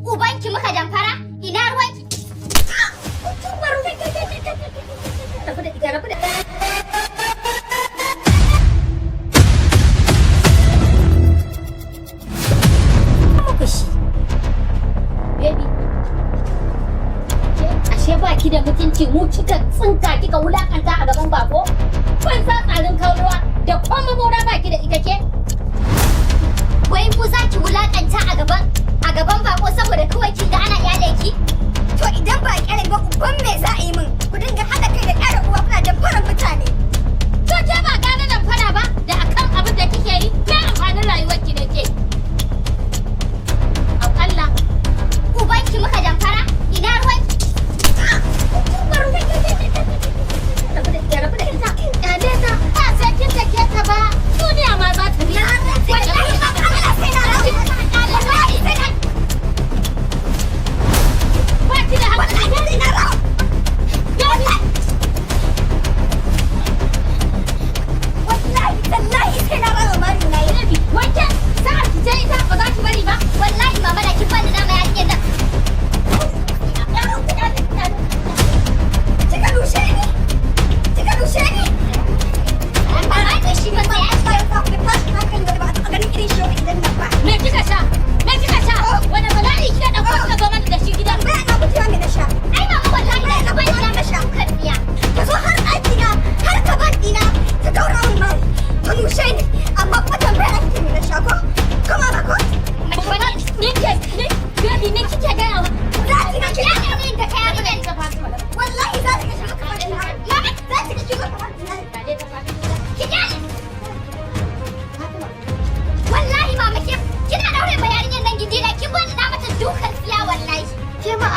Ubanki muka damfara? Ina ruwanki? Rabu da ita, rabu da shi. Baby. Ashe baki da mutunci mu kika tsinka kika wulakanta a gaban bako? Ban sa tsarin kauruwa da kuma mura baki da ita ke? Wai mu za ki wulakanta a gaban bako saboda kawai kin ga ana kyale ki? To idan ba kyale ba uban me za a yi min? Ku dinga haɗa kai da ƙyara uwa kuna da faran mutane. To ke ba gane nan fara ba da akan abin da kike yi me amfanin rayuwar ki da ke? Allah ubanki muka damfara ina ruwanki rabu da ita ƙyale ta ba sai kin take ta ba duniya ma za ta biya wallahi mama kina daure bayanin nan gidi da kin bani na mata dukan tsiya wallahi ke ma